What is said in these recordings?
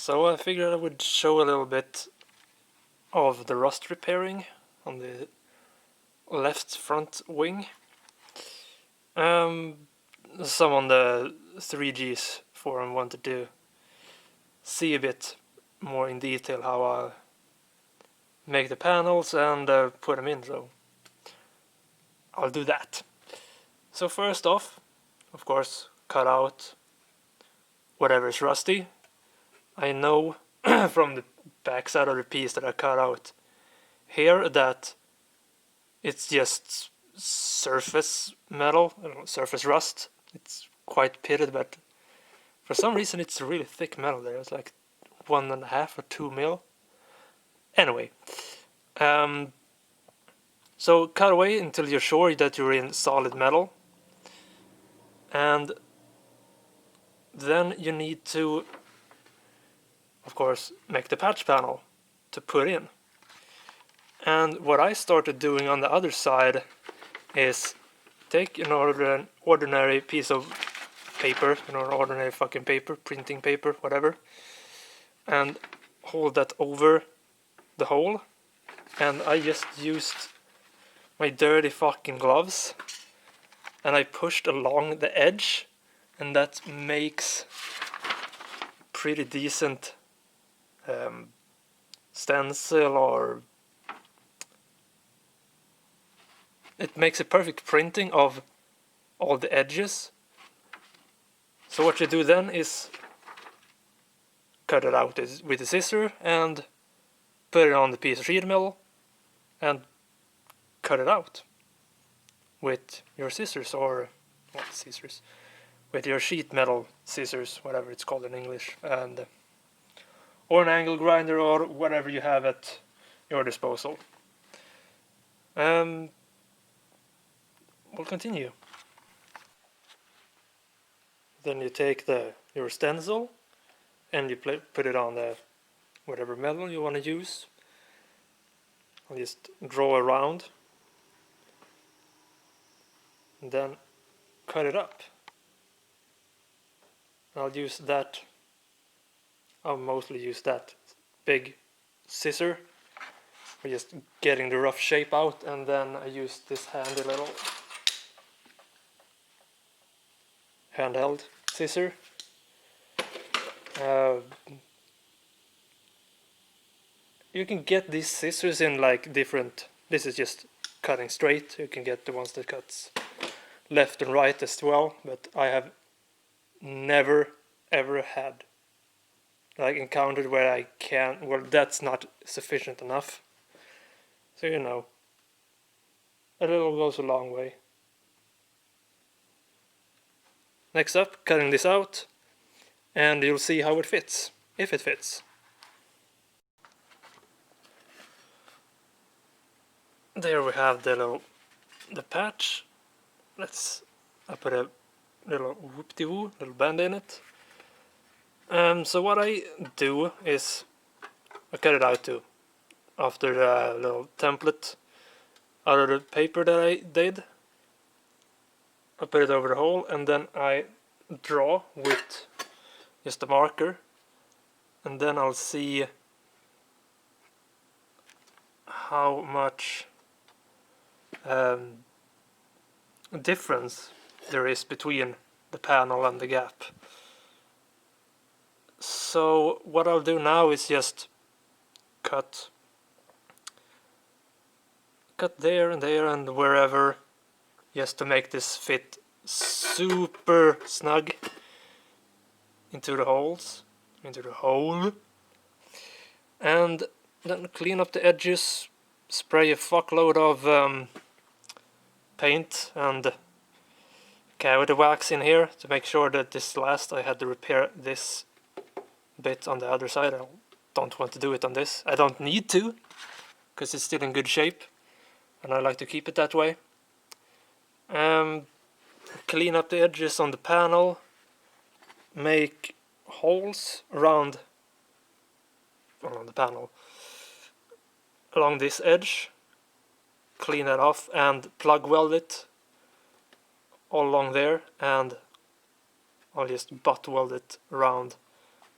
So I figured I would show a little bit of the rust repairing on the left front wing. Some on the 3Gs forum wanted to see a bit more in detail how I make the panels and put them in, so I'll do that. So first off, of course, cut out whatever is rusty. I know from the backside of the piece that I cut out here that it's just surface metal, surface rust. It's quite pitted, but for some reason it's really thick metal there. It's like 1.5 or 2 mil. Anyway, so cut away until you're sure that you're in solid metal, and then you need to, of course, make the patch panel to put in. And what I started doing on the other side is take an ordinary piece of paper, an ordinary fucking paper, printing paper, whatever, and hold that over the hole. And I just used my dirty fucking gloves and I pushed along the edge, and that makes pretty decent stencil, or it makes a perfect printing of all the edges. So what you do then is cut it out with a scissor and put it on the piece of sheet metal and cut it out with your scissors, or what scissors? With your sheet metal scissors, whatever it's called in English, and or an angle grinder or whatever you have at your disposal. We'll continue. Then you take your stencil and you put it on the whatever metal you want to use. I'll just draw around and then cut it up. I'll mostly use that big scissor for just getting the rough shape out, and then I use this handy little handheld scissor. You can get these scissors in like different. This is just cutting straight. You can get the ones that cuts left and right as well, but I have never ever had encountered where I can, well, that's not sufficient enough. So you know, a little goes a long way. Next up, cutting this out, and you'll see how it fits, if it fits. There we have the patch. I put a little whoop-de-woo, little band in it. So what I do is I cut it out too. After the little template out of the paper that I did, I put it over the hole, and then I draw with just a marker, and then I'll see how much difference there is between the panel and the gap. So what I'll do now is just cut there and there and wherever, just to make this fit super snug into the holes, into the hole, and then clean up the edges, spray a fuckload of paint and cavity wax in here to make sure that this lasts. I had to repair this bit on the other side. I don't want to do it on this. I don't need to, because it's still in good shape and I like to keep it that way. Clean up the edges on the panel, make holes around the panel along this edge, clean that off and plug weld it all along there, and I'll just butt weld it around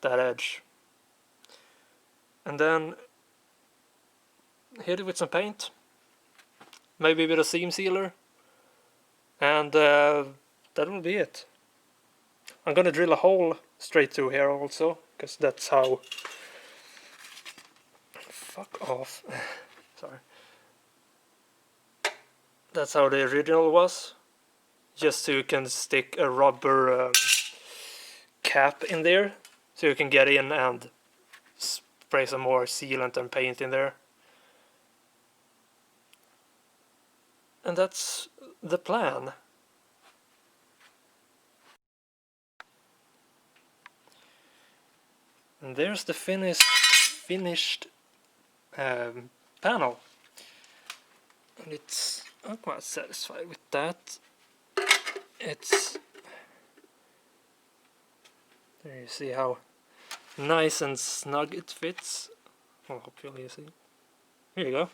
that edge and then hit it with some paint, maybe a bit of seam sealer, and that will be it. I'm gonna drill a hole straight through here also, because that's how... Fuck off. Sorry. That's how the original was. Just so you can stick a rubber cap in there, so you can get in and spray some more sealant and paint in there. And that's the plan. And there's the finished panel. And I'm quite satisfied with that. There you see how nice and snug it fits. Well, hopefully you see. Here you go.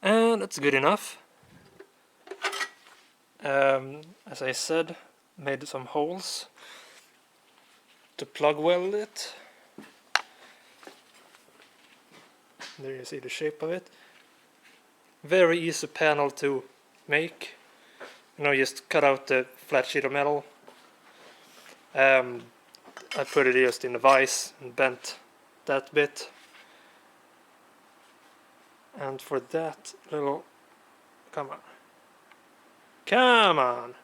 And that's good enough. As I said, made some holes to plug weld it. There you see the shape of it. Very easy panel to make. Just cut out the flat sheet of metal. I put it just in a vise and bent that bit. And for that little... Come on!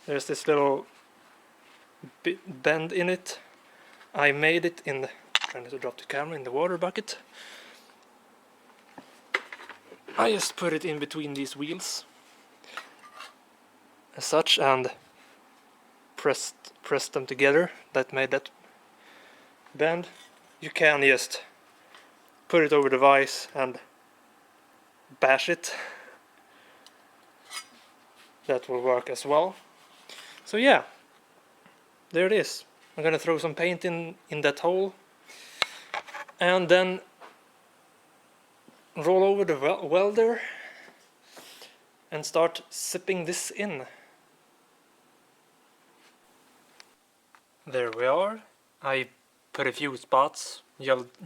There's this little bend in it. I made it in... Trying to drop the camera in the water bucket. I just put it in between these wheels. As such, and pressed them together. That made that bend. You can just put it over the vise and bash it. That will work as well. So yeah, there it is. I'm gonna throw some paint in that hole, and then roll over the welder and start sipping this in. There we are. I put a few spots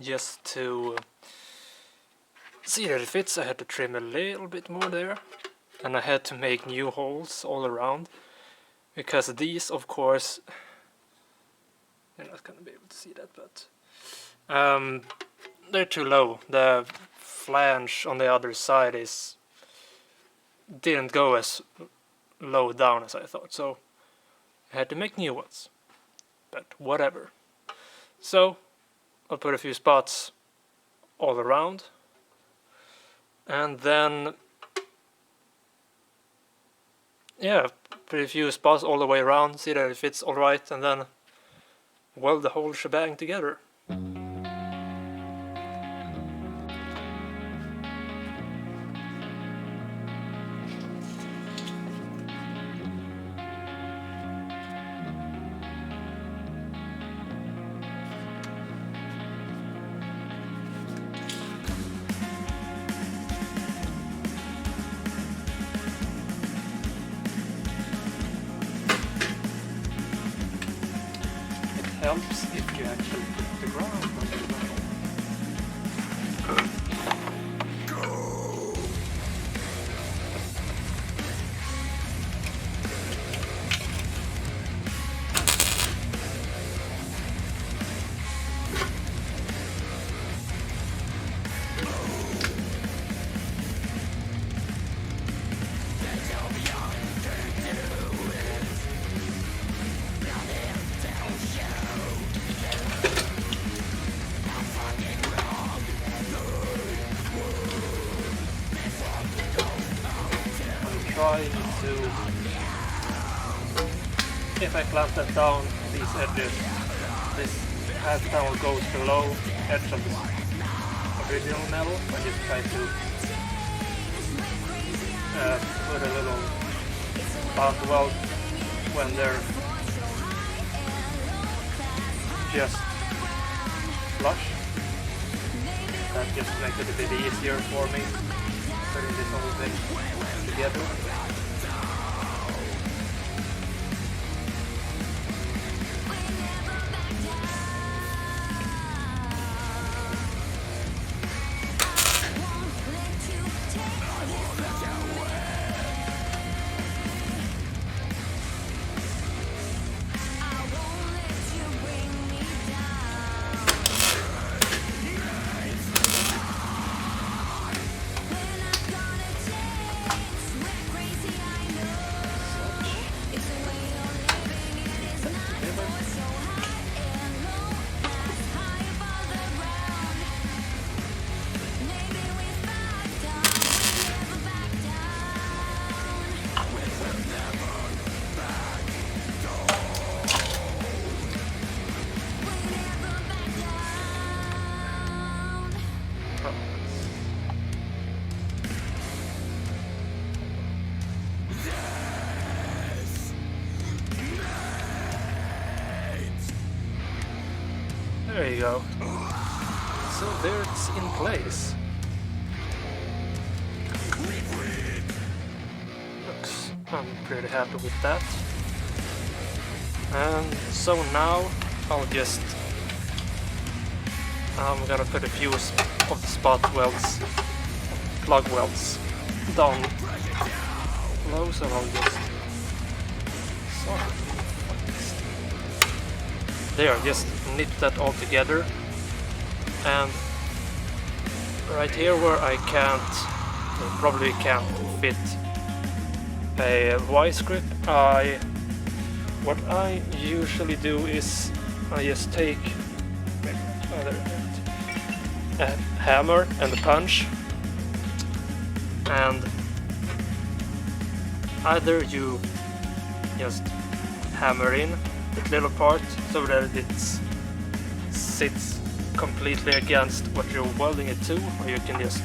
just to see that it fits. I had to trim a little bit more there, and I had to make new holes all around, because these, of course, you're not gonna be able to see that, but they're too low. The flange on the other side didn't go as low down as I thought, so I had to make new ones. But whatever. So I'll put a few spots all around, and then put a few spots all the way around, see that it fits alright, and then weld the whole shebang together. Helps if you actually put the ground on the metal. Trying to, if I clamp that down, these edges, this half panel goes below edge of the original metal. I just try to put a little bound weld when they're just flush. That just makes it a bit easier for me putting this whole thing together. There you go. So there it's in place. Looks, I'm pretty happy with that. And so now I'm gonna put a few of the spot welds, plug welds, down low, so I'll just there, just knit that all together. And right here where I probably can't fit a vice grip, what I usually do is I just take a hammer and a punch, and either you just hammer in the little part so that it sits completely against what you're welding it to, or you can just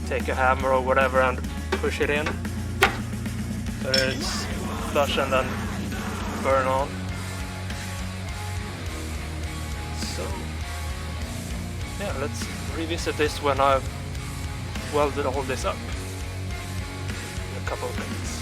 take a hammer or whatever and push it in so that it's flush and then burn on. So yeah, let's revisit this when I've welded all this up in a couple of minutes.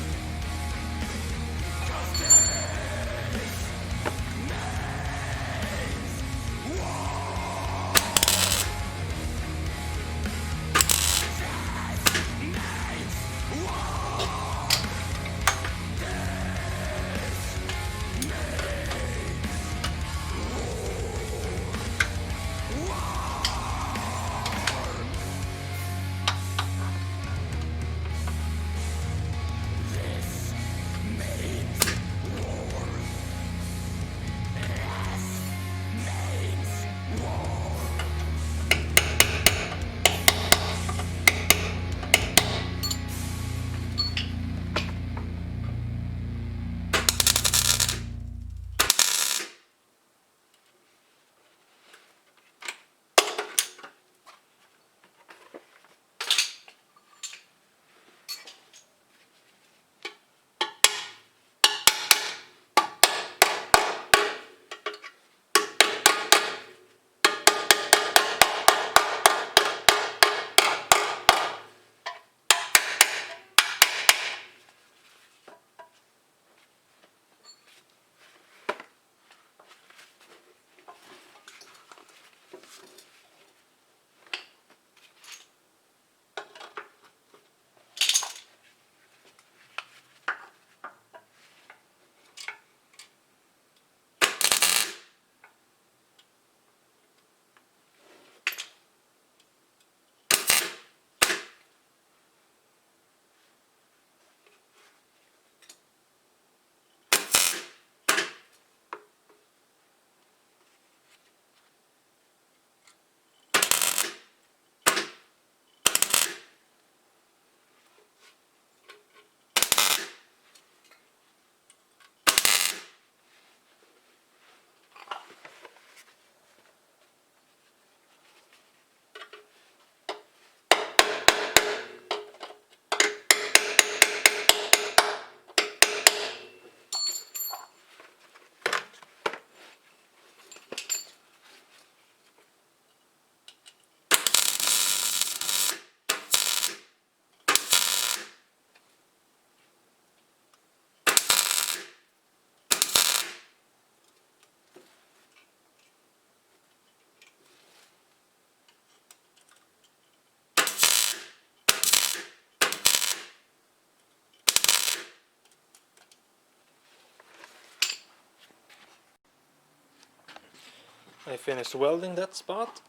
I finished welding that spot.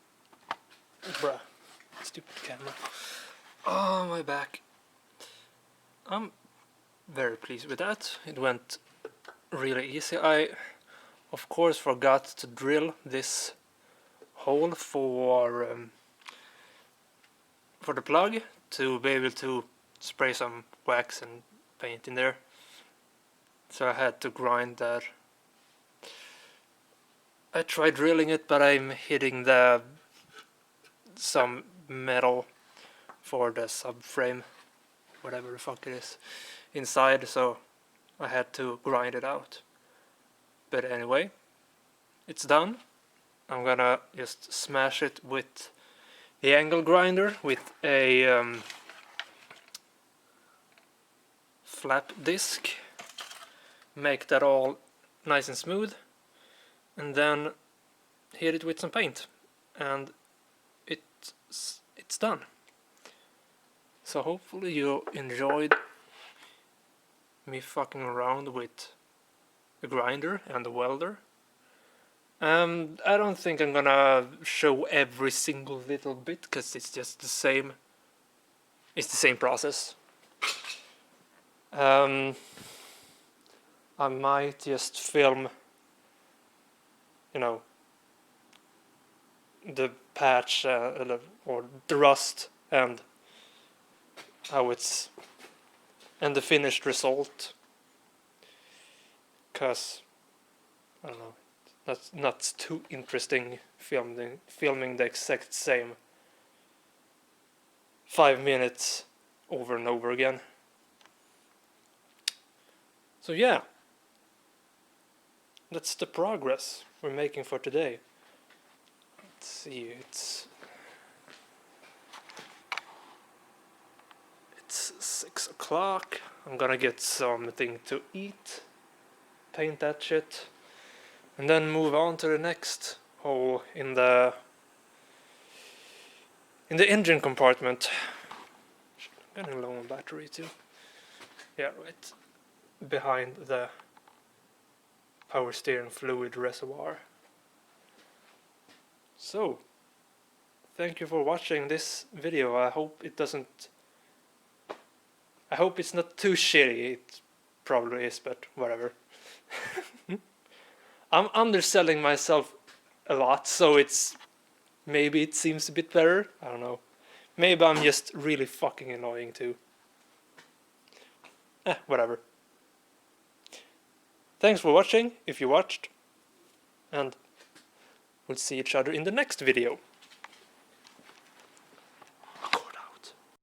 Bruh, stupid camera. Oh, my back. I'm very pleased with that. It went really easy. I, of course, forgot to drill this hole for the plug to be able to spray some wax and paint in there. So I had to grind that. I tried drilling it, but I'm hitting some metal for the subframe, whatever the fuck it is, inside, so I had to grind it out. But anyway, it's done. I'm gonna just smash it with the angle grinder with a flap disc. Make that all nice and smooth, and then hit it with some paint, and it's done. So hopefully you enjoyed me fucking around with the grinder and the welder. I don't think I'm gonna show every single little bit, because it's just the same. It's the same process. I might just film, you know, the patch or the rust and how it's, and the finished result, because I don't know, that's not too interesting filming the exact same 5 minutes over and over again. So yeah, that's the progress we're making for today. Let's see, it's 6 o'clock. I'm gonna get something to eat, paint that shit, and then move on to the next hole in the engine compartment. I'm getting low on battery too. Yeah, right behind the power steering fluid reservoir. So, thank you for watching this video. I hope it's not too shitty. It probably is, but whatever. I'm underselling myself a lot, so maybe it seems a bit better. I don't know. Maybe I'm just really fucking annoying too. Whatever. Thanks for watching, if you watched, and we'll see each other in the next video.